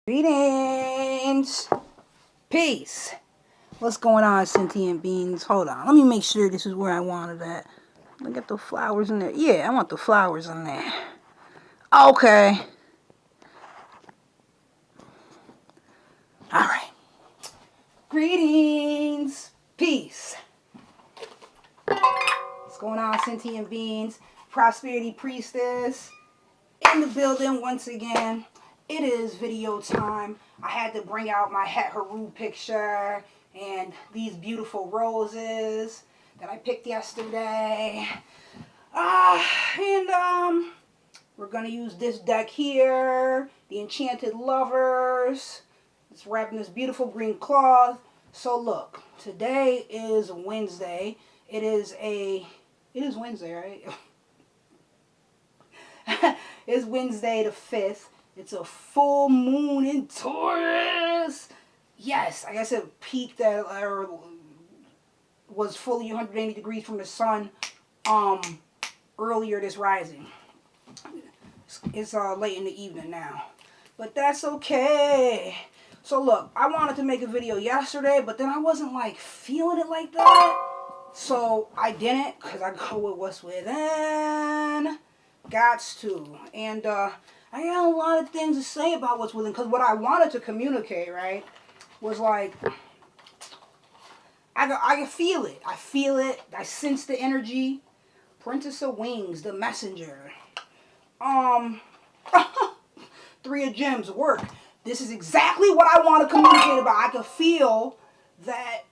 Greetings. Peace. What's going on, sentient beings? Hold on. Let me make sure this is where I wanted that. Look at the flowers in there. Yeah, I want the flowers in there. Okay. Alright. Greetings. Peace. What's going on, sentient beings? Prosperity Priestess in the building once again. It is video time. I had to bring out my Het Haru picture and these beautiful roses that I picked yesterday. And we're going to use this deck here, the Enchanted Lovers. It's wrapped in this beautiful green cloth. So look, today is Wednesday. It is Wednesday, right? It's Wednesday the 5th. It's a full moon in Taurus. Yes, I guess it peaked at, or was fully 180 degrees from the sun earlier this rising. It's late in the evening now. But that's okay. So look, I wanted to make a video yesterday, but then I wasn't like feeling it like that. So I didn't, because I go with what's within. Gots to. And I got a lot of things to say about what's within, because what I wanted to communicate, right, was like, I can feel it. I feel it. I sense the energy. Princess of Wings, the messenger. Three of Gems, work. This is exactly what I want to communicate about. I can feel that,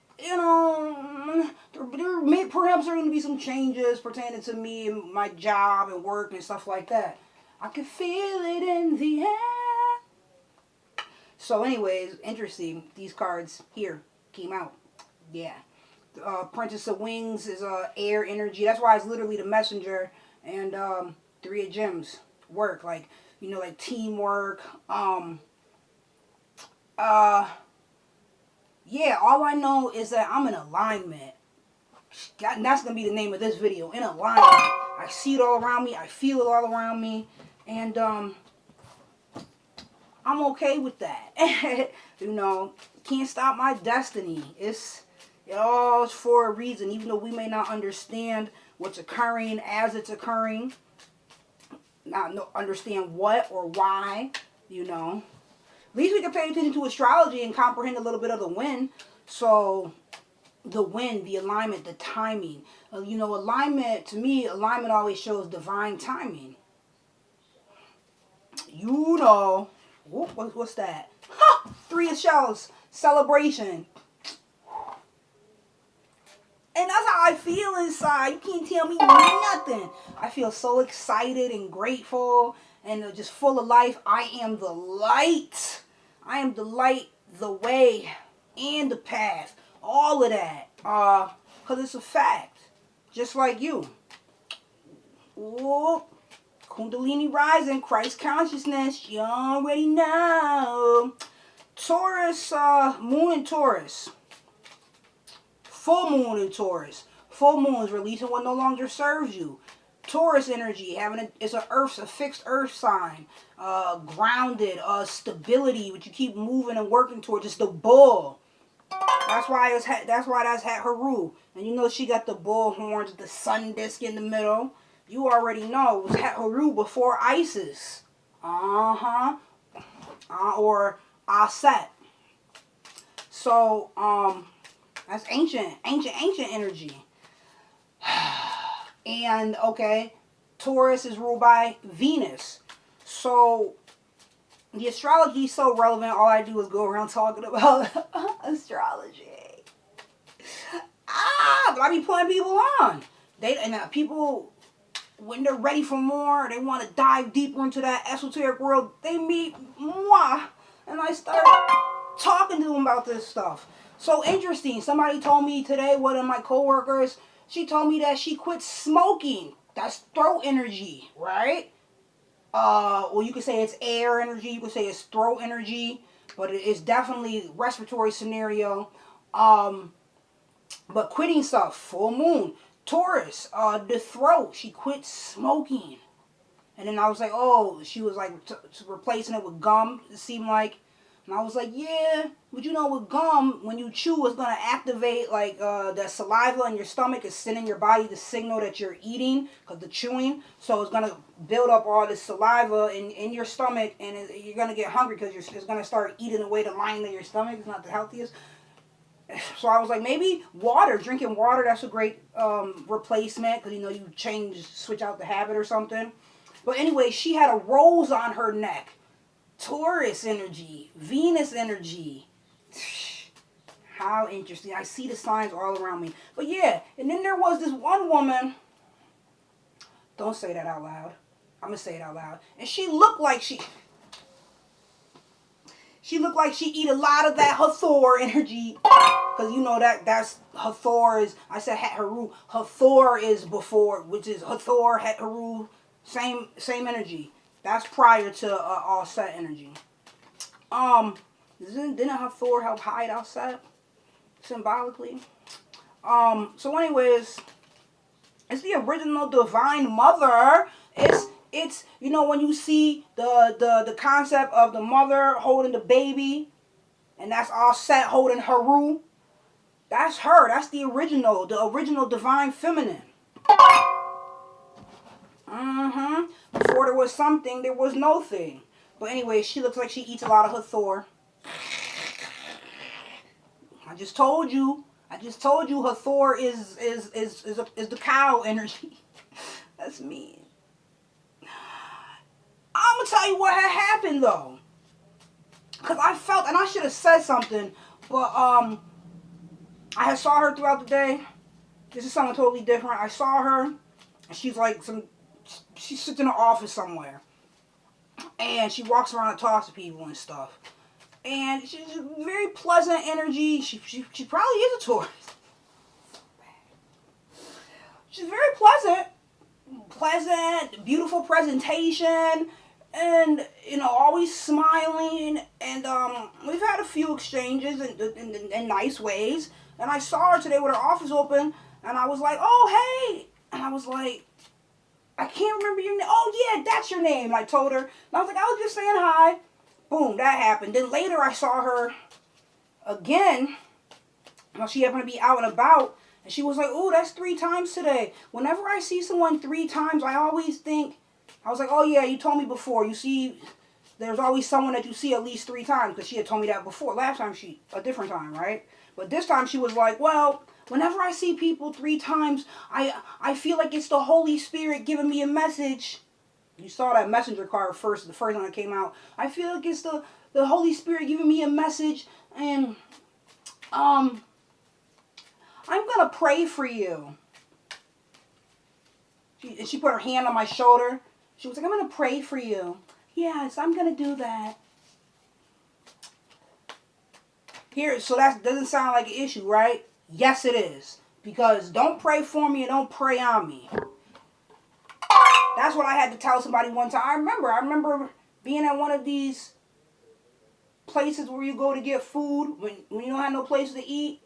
perhaps there are going to be some changes pertaining to me and my job and work and stuff like that. I can feel it in the air. So anyways, interesting. These cards here came out. Yeah. Princess of Wings is air energy. That's why it's literally the messenger. And Three of Gems, work. Like, like teamwork. Yeah, all I know is that I'm in alignment. That's going to be the name of this video. In alignment. I see it all around me. I feel it all around me. And, I'm okay with that. Can't stop my destiny. It all is for a reason. Even though we may not understand what's occurring as it's occurring. Not understand what or why, At least we can pay attention to astrology and comprehend a little bit of the wind. So, the wind, the alignment, the timing. Alignment, to me, alignment always shows divine timing. What's that? Three of Shells, celebration. And that's how I feel inside. You can't tell me nothing. I feel so excited and grateful and just full of life. I am the light. I am the light, the way, and the path. All of that. Because it's a fact. Just like you. Whoop. Kundalini rising, Christ consciousness. You already know. Taurus, moon in Taurus. Full moon in Taurus. Full moon is releasing what no longer serves you. Taurus energy, it's a fixed earth sign. Grounded, stability, which you keep moving and working towards. It's the bull. That's why that's Het Haru. And she got the bull horns with the sun disk in the middle. You already know it was Het Haru before Isis. Or Aset. So, that's ancient energy. And, okay, Taurus is ruled by Venus. So, the astrology is so relevant, all I do is go around talking about astrology. But I be putting people on. People, when they're ready for more, they want to dive deeper into that esoteric world, they meet moi. And I start talking to them about this stuff. So interesting. Somebody told me today, one of my coworkers, she told me that she quit smoking. That's throat energy, right? Well, you could say it's air energy. You could say it's throat energy. But it's definitely respiratory scenario. But quitting stuff, full moon. Taurus, the throat. She quit smoking. And then I was like, oh, she was like replacing it with gum, it seemed like. And I was like, yeah, but you know, with gum, when you chew, it's gonna activate like the saliva in your stomach is sending your body the signal that you're eating because the chewing. So it's gonna build up all this saliva in your stomach, and you're gonna get hungry because it's gonna start eating away the lining of your stomach. It's not the healthiest. So I was like, maybe water, drinking water, that's a great replacement because you know you switch out the habit or something. But anyway, she had a rose on her neck. Taurus energy, Venus energy. How interesting. I see the signs all around me. But yeah, and then there was this one woman. Don't say that out loud. I'm going to say it out loud. And she looked like she eat a lot of that Hathor energy. Because you know that's Hathor is, I said Het Haru. Hathor is before, which is Hathor, Het Haru. Same energy. That's prior to all set energy. Didn't Hathor help hide all set symbolically? So anyways, it's the original divine mother. It's you know when you see the concept of the mother holding the baby, and that's all set holding Haru. That's her. That's the original divine feminine. Before there was something, there was no thing. But anyway, she looks like she eats a lot of Hathor. I just told you Hathor is the cow energy. That's mean. I'm gonna tell you what had happened though. Cause I felt, and I should have said something, but I had saw her throughout the day. This is something totally different. I saw her, and she's like she sits in an office somewhere, and she walks around and talks to people and stuff. And she's a very pleasant energy. She probably is a Taurus. She's very pleasant, beautiful presentation, and you know always smiling. And we've had a few exchanges in nice ways. And I saw her today with her office open, and I was like, "Oh hey," and I was like, I can't remember your name. Oh, yeah, that's your name. And I told her. And I was like, I was just saying hi. Boom, that happened. Then later I saw her again. Well, she happened to be out and about. And she was like, oh, that's 3 times today. Whenever I see someone 3 times, I always think, I was like, oh, yeah, you told me before. You see, there's always someone that you see at least 3 times. Because she had told me that before. Last time a different time, right? But this time she was like, well, whenever I see people 3 times, I feel like it's the Holy Spirit giving me a message. You saw that messenger card first, the first one that came out. I feel like it's the Holy Spirit giving me a message, and I'm gonna pray for you. She put her hand on my shoulder. She was like, I'm gonna pray for you. Yes, I'm gonna do that. Here, so that doesn't sound like an issue, right? Yes, it is. Because don't pray for me and don't pray on me. That's what I had to tell somebody one time. I remember being at one of these places where you go to get food when you don't have no place to eat.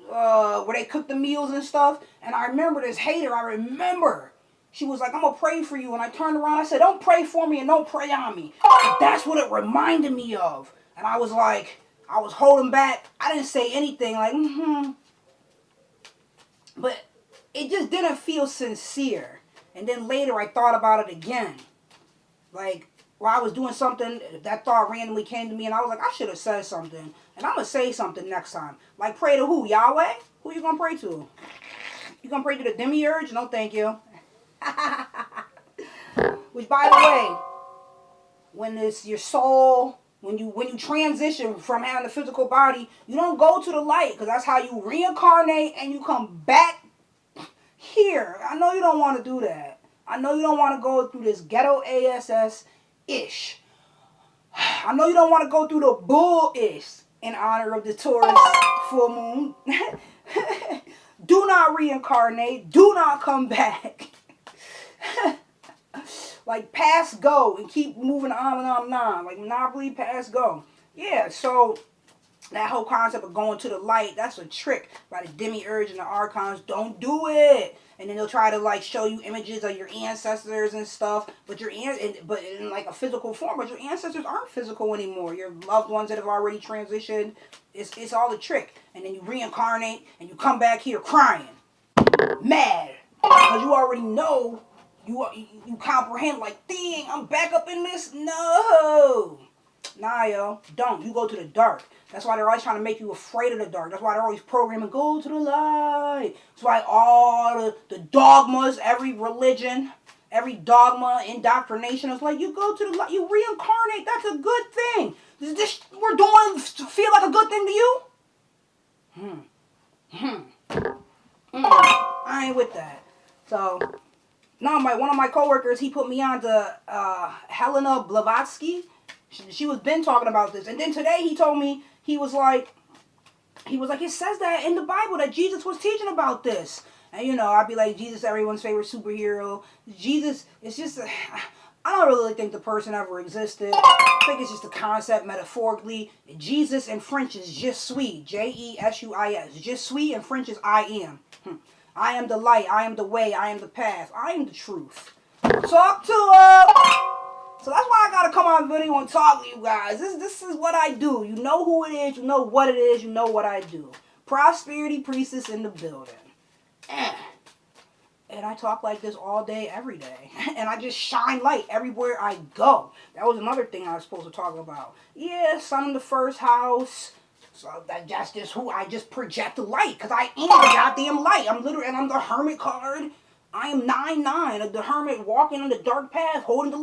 Where they cook the meals and stuff. And I remember this hater. She was like, I'm going to pray for you. And I turned around. I said, don't pray for me and don't pray on me. But that's what it reminded me of. And I was like, I was holding back. I didn't say anything like, But it just didn't feel sincere. And then later I thought about it again. Like, while I was doing something, that thought randomly came to me. And I was like, I should have said something. And I'm going to say something next time. Like, pray to who? Yahweh? Who you going to pray to? You going to pray to the demiurge? No, thank you. Which, by the way, when it's your soul, when you transition from having a physical body, you don't go to the light, because that's how you reincarnate and you come back here. I know you don't want to do that. I know you don't want to go through this ghetto ASS-ish. I know you don't want to go through the bull-ish in honor of the Taurus full moon. Do not reincarnate. Do not come back. Like, pass go and keep moving on and on and on. Like, Monopoly, pass go. Yeah, so That whole concept of going to the light, that's a trick by the demiurge and the archons. Don't do it. And then they'll try to like show you images of your ancestors and stuff, but but in like a physical form. But your ancestors aren't physical anymore. Your loved ones that have already transitioned. It's all a trick. And then you reincarnate and you come back here crying, mad, because you already know. You comprehend like, dang, I'm back up in this. No. Nah, yo, don't. You go to the dark. That's why they're always trying to make you afraid of the dark. That's why they're always programming, go to the light. That's why all the dogmas, every religion, every dogma, indoctrination is like, you go to the light, you reincarnate. That's a good thing. This we're doing feel like a good thing to you? I ain't with that. So, no, one of my coworkers, he put me on to Helena Blavatsky. She was been talking about this, and then today he told me he was like it says that in the Bible that Jesus was teaching about this, and you know I'd be like, Jesus, everyone's favorite superhero. Jesus, it's just I don't really think the person ever existed. I think it's just a concept metaphorically. Jesus in French is je suis, Jesuis. Je suis in French is I am. I am the light. I am the way. I am the path. I am the truth. Talk to him. So that's why I gotta come on video and talk to you guys. This is what I do. You know who it is. You know what it is. You know what I do. Prosperity Priestess in the building. And I talk like this all day, every day. And I just shine light everywhere I go. That was another thing I was supposed to talk about. Yeah, sun in the first house. So that's just who I just project the light. Because I am the goddamn light. And I'm the hermit card. I am 9-9, the hermit walking on the dark path, holding the